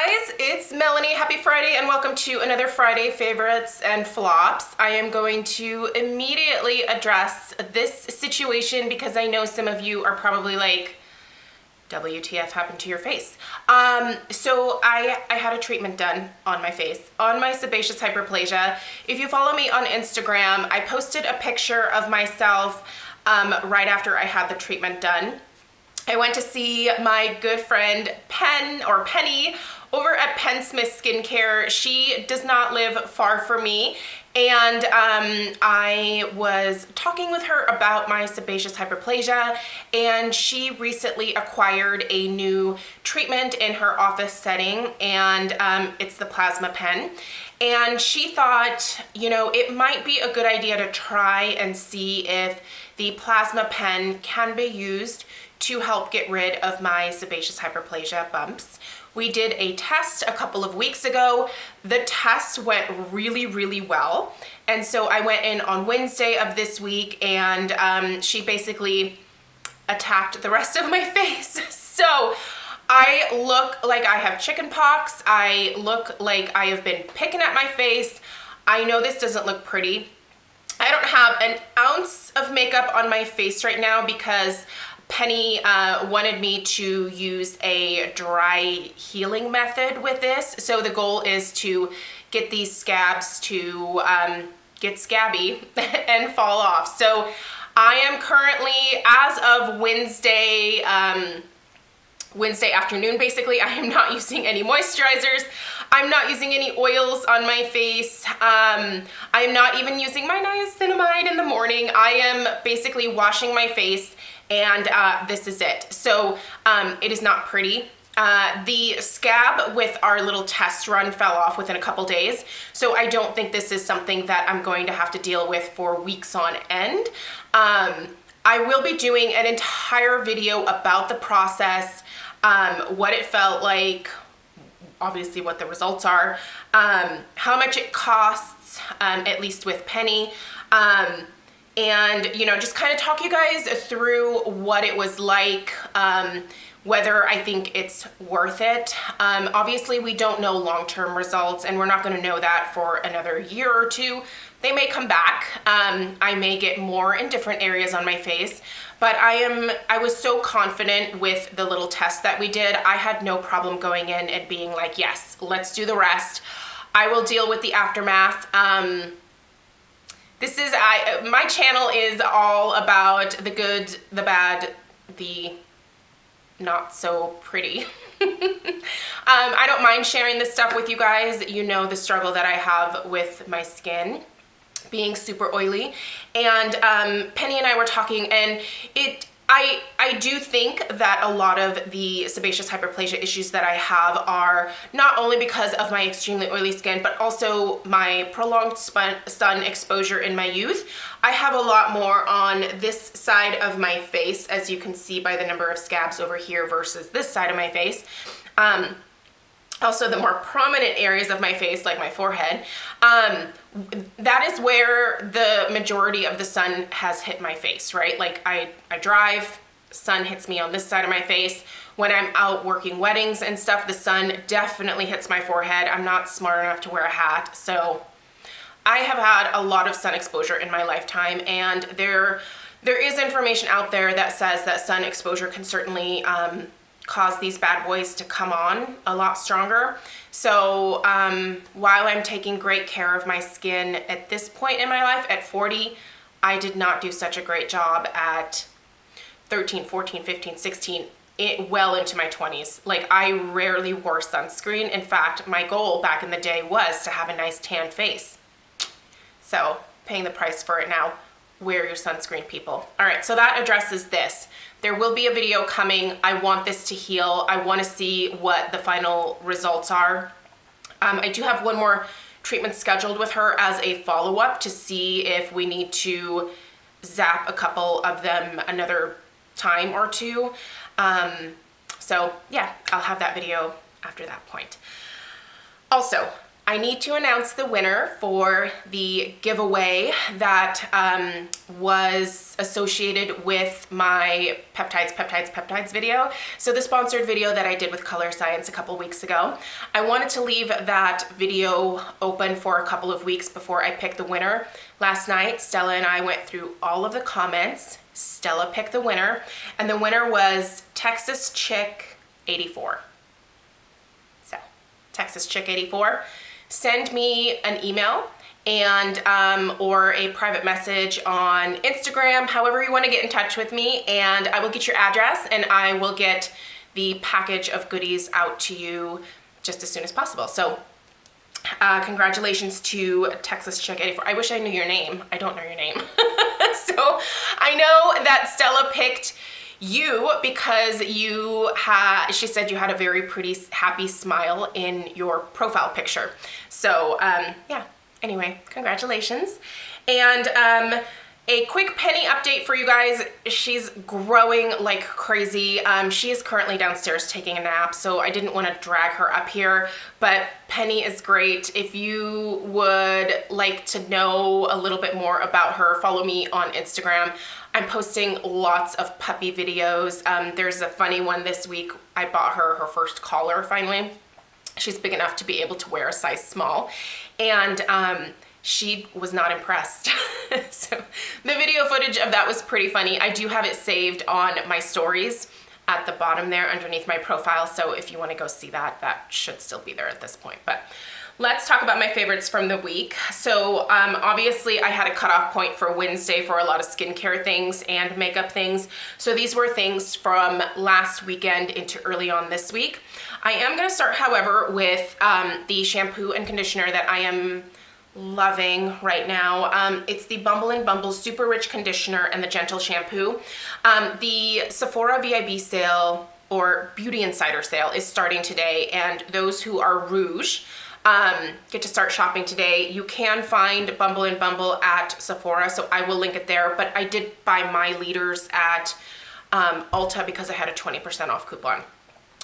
guys, it's Melanie. Happy Friday and welcome to another Friday Favorites and Flops. I am going to immediately address this situation because I know some of you are probably like, WTF happened to your face? So I had a treatment done on my face, on my sebaceous hyperplasia. If you follow me on Instagram, I posted a picture of myself right after I had the treatment done. I went to see my good friend Penny over at Penn Smith Skincare. She does not live far from me, and I was talking with her about my sebaceous hyperplasia, and she recently acquired a new treatment in her office setting, and it's the plasma pen. And she thought, it might be a good idea to try and see if the plasma pen can be used to help get rid of my sebaceous hyperplasia bumps. We did a test a couple of weeks ago. The test went really, really well. And so I went in on Wednesday of this week, and she basically attacked the rest of my face. So I look like I have chicken pox. I look like I have been picking at my face. I know this doesn't look pretty. I don't have an ounce of makeup on my face right now because Penny wanted me to use a dry healing method with this. So the goal is to get these scabs to get scabby and fall off. So I am currently, as of Wednesday afternoon, basically, I am not using any moisturizers. I'm not using any oils on my face. I am not even using my niacinamide in the morning. I am basically washing my face, and this is it. So it is not pretty. The scab with our little test run fell off within a couple days, so I don't think this is something that I'm going to have to deal with for weeks on end. I will be doing an entire video about the process, what it felt like, obviously what the results are, how much it costs, at least with Penny, and just kind of talk you guys through what it was like, whether I think it's worth it. Obviously we don't know long-term results, and we're not going to know that for another year or two. They may come back. I may get more in different areas on my face, but I was so confident with the little test that we did. I had no problem going in and being like, yes, let's do the rest. I will deal with the aftermath. My channel is all about the good, the bad, the not so pretty. I don't mind sharing this stuff with you guys. You know the struggle that I have with my skin being super oily, and Penny and I were talking, and I do think that a lot of the sebaceous hyperplasia issues that I have are not only because of my extremely oily skin, but also my prolonged sun exposure in my youth. I have a lot more on this side of my face, as you can see by the number of scabs over here versus this side of my face. Also the more prominent areas of my face, like my forehead, that is where the majority of the sun has hit my face, right? Like I drive, sun hits me on this side of my face. When I'm out working weddings and stuff, the sun definitely hits my forehead. I'm not smart enough to wear a hat, so I have had a lot of sun exposure in my lifetime, and there is information out there that says that sun exposure can certainly cause these bad boys to come on a lot stronger. So while I'm taking great care of my skin at this point in my life, at 40, I did not do such a great job at 13, 14, 15, 16, well into my 20s. Like, I rarely wore sunscreen. In fact, my goal back in the day was to have a nice tan face. So paying the price for it now. Wear your sunscreen, people. All right, so that addresses this. There will be a video coming. I want this to heal. I want to see what the final results are. I do have one more treatment scheduled with her as a follow-up to see if we need to zap a couple of them another time or two. So yeah, I'll have that video after that point. Also, I need to announce the winner for the giveaway that was associated with my peptides video. So the sponsored video that I did with Color Science a couple weeks ago. I wanted to leave that video open for a couple of weeks before I picked the winner. Last night, Stella and I went through all of the comments. Stella picked the winner, and the winner was Texas Chick 84. So, Texas Chick 84. Send me an email and or a private message on Instagram, however you want to get in touch with me, and I will get your address and I will get the package of goodies out to you just as soon as possible. So congratulations to Texas Chick 84. I wish I knew your name. I don't know your name. So I know that Stella picked you because she said you had a very pretty happy smile in your profile picture. So yeah, anyway, congratulations. And a quick Penny update for you guys. She's growing like crazy. She is currently downstairs taking a nap, so I didn't want to drag her up here, but Penny is great. If you would like to know a little bit more about her, follow me on Instagram. I'm posting lots of puppy videos. There's a funny one this week. I bought her first collar finally. She's big enough to be able to wear a size small, and she was not impressed. So the video footage of that was pretty funny. I do have it saved on my stories at the bottom there underneath my profile, so if you want to go see that, that should still be there at this point. But let's talk about my favorites from the week. So obviously I had a cutoff point for Wednesday for a lot of skincare things and makeup things. So these were things from last weekend into early on this week. I am going to start, however, with the shampoo and conditioner that I am loving right now. It's the Bumble & Bumble Super Rich Conditioner and the Gentle Shampoo. The Sephora VIB sale or Beauty Insider sale is starting today, and those who are Rouge get to start shopping today. You can find Bumble & Bumble at Sephora, so I will link it there, but I did buy my liters at Ulta because I had a 20% off coupon.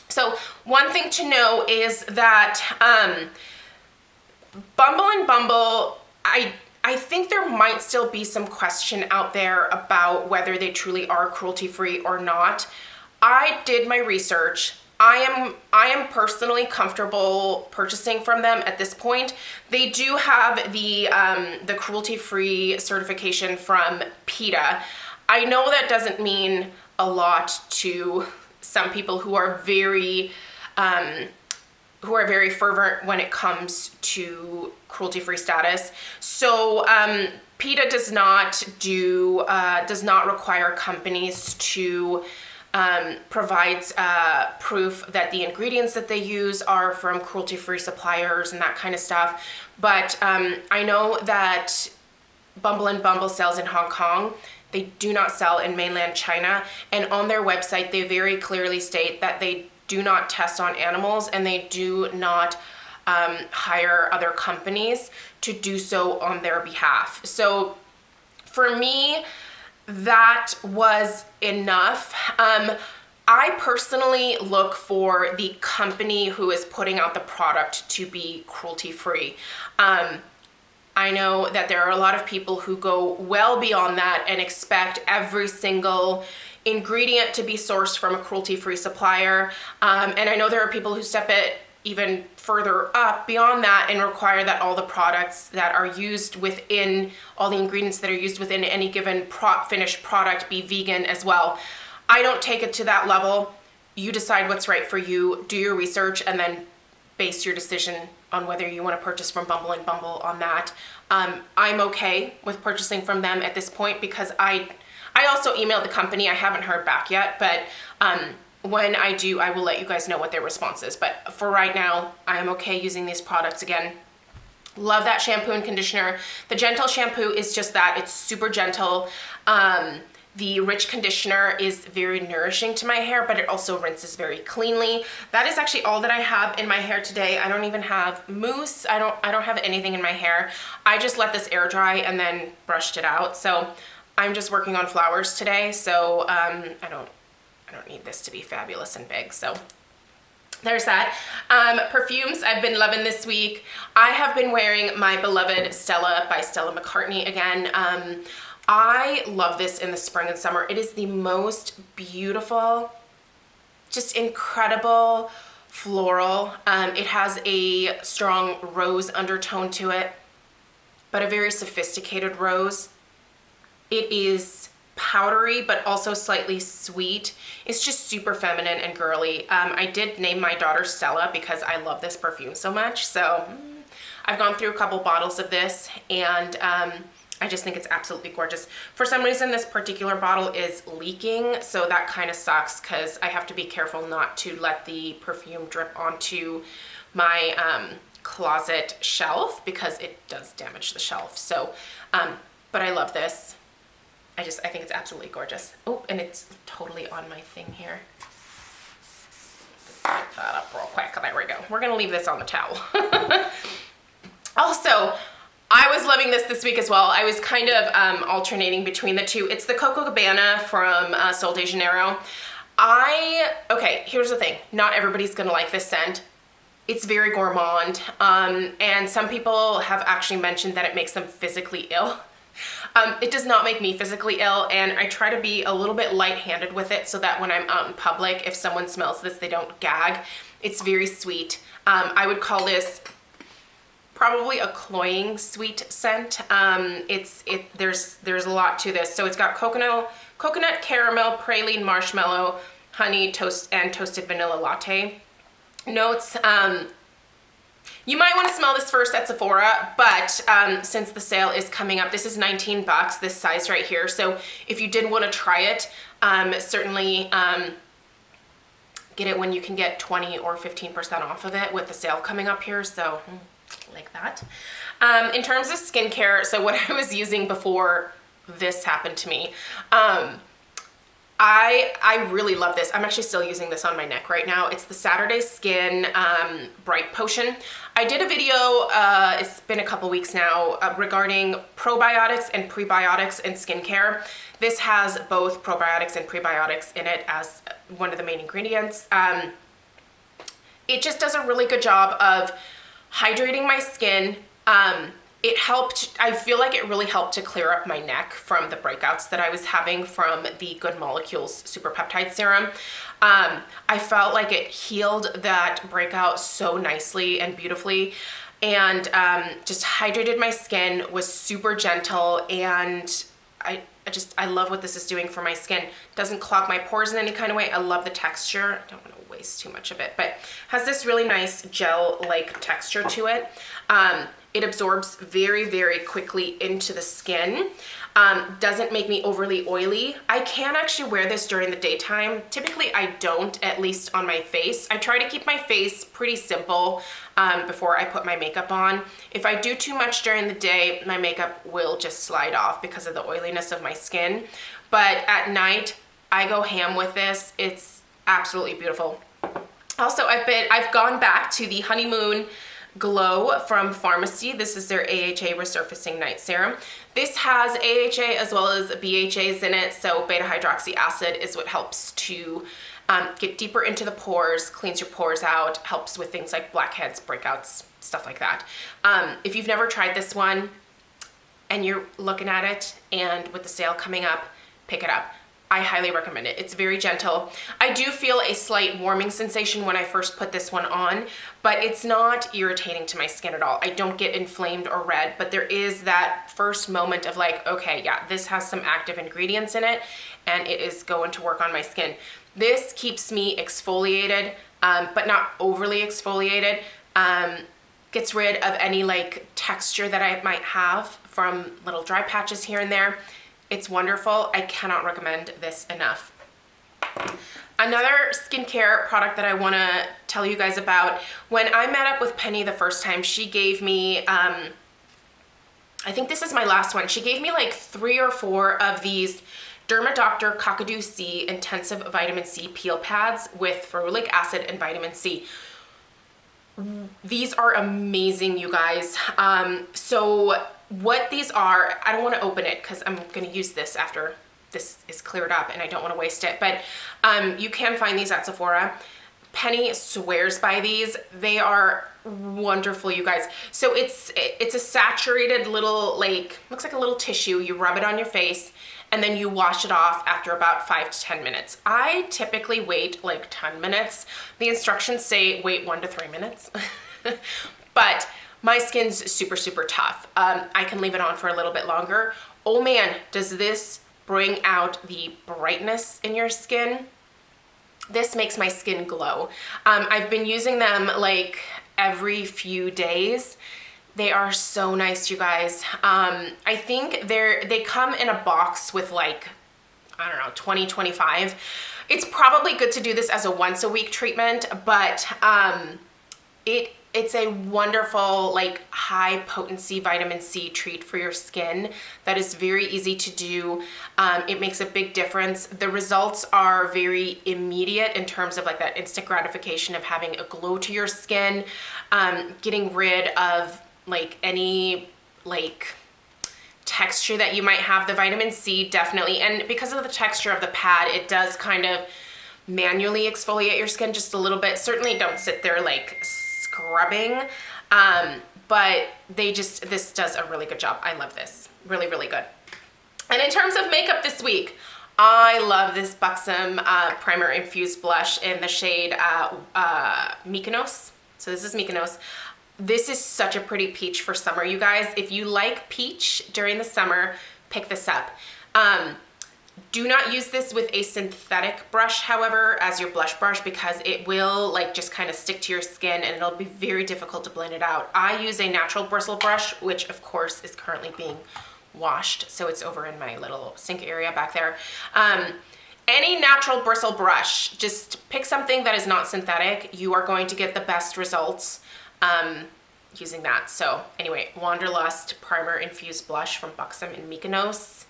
So one thing to know is that Bumble & Bumble, I think there might still be some question out there about whether they truly are cruelty-free or not. I did my research. I am personally comfortable purchasing from them at this point. They do have the cruelty-free certification from PETA. I know that doesn't mean a lot to some people who are very fervent when it comes to cruelty-free status. So PETA does not require companies to provide proof that the ingredients that they use are from cruelty-free suppliers and that kind of stuff. But I know that Bumble & Bumble sells in Hong Kong. They do not sell in mainland China. And on their website, they very clearly state that they do not test on animals, and they do not hire other companies to do so on their behalf. So for me, that was enough. I personally look for the company who is putting out the product to be cruelty-free. I know that there are a lot of people who go well beyond that and expect every single ingredient to be sourced from a cruelty-free supplier. And I know there are people who step it even further up beyond that and require that all the products that are used within, all the ingredients that are used within any given finished product be vegan as well. I don't take it to that level. You decide what's right for you, do your research, and then base your decision on whether you want to purchase from Bumble & Bumble on that. I'm okay with purchasing from them at this point because I also emailed the company. I haven't heard back yet, but when I do, I will let you guys know what their response is. But for right now, I am okay using these products again. Love that shampoo and conditioner. The Gentle shampoo is just that. It's super gentle. The rich conditioner is very nourishing to my hair, but it also rinses very cleanly. That is actually all that I have in my hair today. I don't even have mousse. I don't have anything in my hair. I just let this air dry and then brushed it out. So I'm just working on flowers today. So I don't need this to be fabulous and big. So there's that. Perfumes I've been loving this week. I have been wearing my beloved Stella by Stella McCartney again. I love this in the spring and summer. It is the most beautiful, just incredible floral. It has a strong rose undertone to it, but a very sophisticated rose. It is powdery, but also slightly sweet. It's just super feminine and girly. I did name my daughter Stella because I love this perfume so much. So I've gone through a couple bottles of this, and I just think it's absolutely gorgeous. For some reason, this particular bottle is leaking, so that kind of sucks because I have to be careful not to let the perfume drip onto my closet shelf because it does damage the shelf. So, but I love this. I think it's absolutely gorgeous. Oh, and it's totally on my thing here. Pick that up real quick. There we go. We're gonna leave this on the towel. Also, I was loving this week as well. I was kind of alternating between the two. It's the Coco Cabana from Sol de Janeiro. Okay, here's the thing. Not everybody's gonna like this scent. It's very gourmand, and some people have actually mentioned that it makes them physically ill. It does not make me physically ill, and I try to be a little bit light-handed with it so that when I'm out in public, if someone smells this, they don't gag. It's very sweet. I would call this probably a cloying sweet scent. There's a lot to this. So it's got coconut, caramel, praline, marshmallow, honey, toast, and toasted vanilla latte notes. You might want to smell this first at Sephora, but since the sale is coming up, this is 19 bucks, this size right here. So if you did want to try it, certainly get it when you can get 20 or 15% off of it with the sale coming up here. So like that. In terms of skincare, so what I was using before this happened to me, I really love this. I'm actually still using this on my neck right now. It's the Saturday Skin Bright Potion. I did a video, it's been a couple weeks now, regarding probiotics and prebiotics in skincare. This has both probiotics and prebiotics in it as one of the main ingredients. It just does a really good job of hydrating my skin. I feel like it really helped to clear up my neck from the breakouts that I was having from the Good Molecules Super Peptide Serum. I felt like it healed that breakout so nicely and beautifully, and just hydrated my skin, was super gentle, and I love what this is doing for my skin. Doesn't clog my pores in any kind of way. I love the texture. I don't want to waste too much of it, but has this really nice gel-like texture to it. It absorbs very, very quickly into the skin. Doesn't make me overly oily. I can actually wear this during the daytime. Typically I don't, at least on my face. I try to keep my face pretty simple before I put my makeup on. If I do too much during the day, my makeup will just slide off because of the oiliness of my skin. But at night, I go ham with this. It's absolutely beautiful. Also, I've gone back to the Honeymoon Glow from Pharmacy. This is their AHA Resurfacing Night Serum. This has AHA as well as BHAs in it, so beta hydroxy acid is what helps to get deeper into the pores, cleans your pores out, helps with things like blackheads, breakouts, stuff like that. If you've never tried this one and you're looking at it and with the sale coming up, pick it up. I highly recommend it. It's very gentle. I do feel a slight warming sensation when I first put this one on, but it's not irritating to my skin at all. I don't get inflamed or red, but there is that first moment of like, okay, yeah, this has some active ingredients in it and it is going to work on my skin. This keeps me exfoliated, but not overly exfoliated. Gets rid of any like texture that I might have from little dry patches here and there. It's wonderful. I cannot recommend this enough. Another skincare product that I want to tell you guys about, when I met up with Penny the first time, she gave me, I think this is my last one, she gave me like 3 or 4 of these Dermadoctor Kakadu C Intensive Vitamin C Peel Pads with ferulic acid and vitamin C. These are amazing, you guys. So what these are, I don't want to open it because I'm going to use this after this is cleared up and I don't want to waste it, but you can find these at Sephora. Penny swears by these. They are wonderful, you guys. So it's a saturated little, like, looks like a little tissue. You rub it on your face and then you wash it off after about 5 to 10 minutes. I typically wait like 10 minutes. The instructions say wait 1 to 3 minutes. But my skin's super, super tough. I can leave it on for a little bit longer. Oh man, does this bring out the brightness in your skin. This makes my skin glow. I've been using them like every few days. They are so nice, you guys. I think they come in a box with like, I don't know, 20, 25. It's probably good to do this as a once a week treatment, but it's a wonderful, like, high potency vitamin C treat for your skin that is very easy to do. It makes a big difference. The results are very immediate in terms of like that instant gratification of having a glow to your skin, getting rid of like any like texture that you might have. The vitamin C definitely, and because of the texture of the pad, it does kind of manually exfoliate your skin just a little bit. Certainly don't sit there like scrubbing, but this does a really good job. I love this. Really, really good. And in terms of makeup this week, I love this Buxom Primer Infused Blush in the shade Mykonos. So this is Mykonos. This is such a pretty peach for summer, you guys. If you like peach during the summer, pick this up. Do not use this with a synthetic brush, however, as your blush brush, because it will like just kind of stick to your skin and it'll be very difficult to blend it out. I use a natural bristle brush, which of course is currently being washed. So it's over in my little sink area back there. Any natural bristle brush, just pick something that is not synthetic. You are going to get the best results using that. So anyway, Wanderlust Primer Infused Blush from Buxom in Mykonos.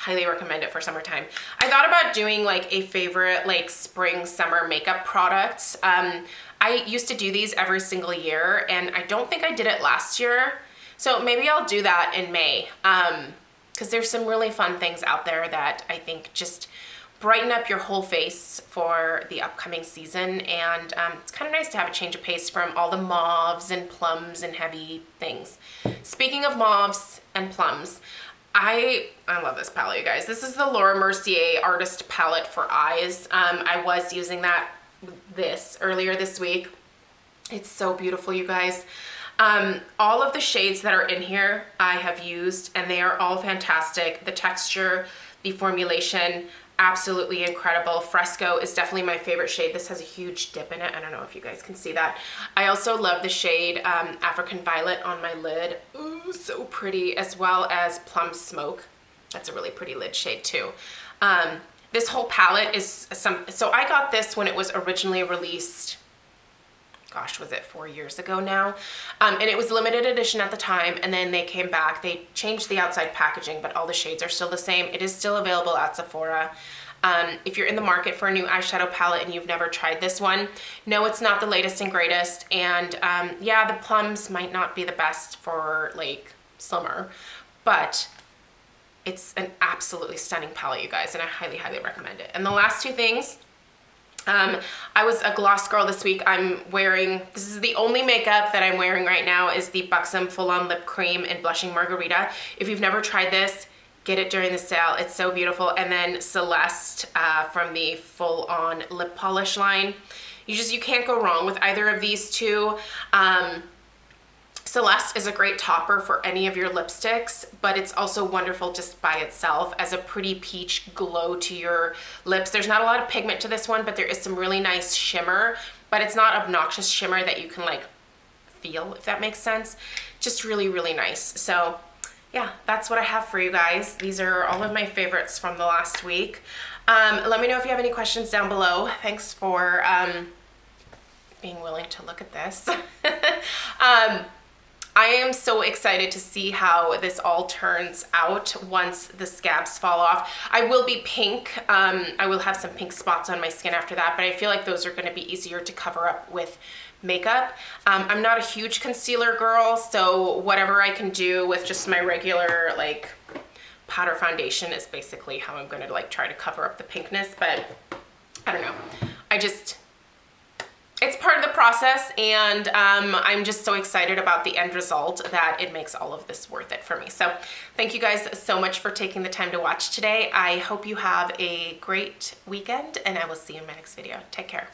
Highly recommend it for summertime. I thought about doing like a favorite like spring summer makeup products. I used to do these every single year and I don't think I did it last year. So maybe I'll do that in May, because there's some really fun things out there that I think just brighten up your whole face for the upcoming season. And it's kind of nice to have a change of pace from all the mauves and plums and heavy things. Speaking of mauves and plums, I love this palette, you guys. This is the Laura Mercier Artist Palette for Eyes. I was using this earlier this week. It's so beautiful, you guys. All of the shades that are in here I have used and they are all fantastic. The texture, the formulation, absolutely incredible. Fresco is definitely my favorite shade. This has a huge dip in it. I don't know if you guys can see that. I also love the shade African Violet on my lid. Ooh, so pretty, as well as Plum Smoke. That's a really pretty lid shade too. This whole palette is so I got this when it was originally released. Gosh, was it 4 years ago now? And it was limited edition at the time, and then they came back. They changed the outside packaging, but all the shades are still the same. It is still available at Sephora. If you're in the market for a new eyeshadow palette and you've never tried this one, no, it's not the latest and greatest. And yeah, the plums might not be the best for like summer, but it's an absolutely stunning palette, you guys, and I highly, highly recommend it. And the last two things, I was a gloss girl this week. This is the only makeup that I'm wearing right now, is the Buxom Full On Lip Cream in Blushing Margarita. If you've never tried this, get it during the sale. It's so beautiful. And then Celeste from the Full On Lip Polish line. You can't go wrong with either of these two. Celeste is a great topper for any of your lipsticks, but it's also wonderful just by itself as a pretty peach glow to your lips. There's not a lot of pigment to this one, but there is some really nice shimmer, but it's not obnoxious shimmer that you can like feel, if that makes sense. Just really, really nice. So yeah, that's what I have for you guys. These are all of my favorites from the last week. Let me know if you have any questions down below. Thanks for being willing to look at this. I am so excited to see how this all turns out once the scabs fall off. I will be pink. I will have some pink spots on my skin after that, but I feel like those are going to be easier to cover up with makeup. I'm not a huge concealer girl, so whatever I can do with just my regular like powder foundation is basically how I'm going to like try to cover up the pinkness, but I don't know. it's part of the process, and I'm just so excited about the end result that it makes all of this worth it for me. So thank you guys so much for taking the time to watch today. I hope you have a great weekend, and I will see you in my next video. Take care.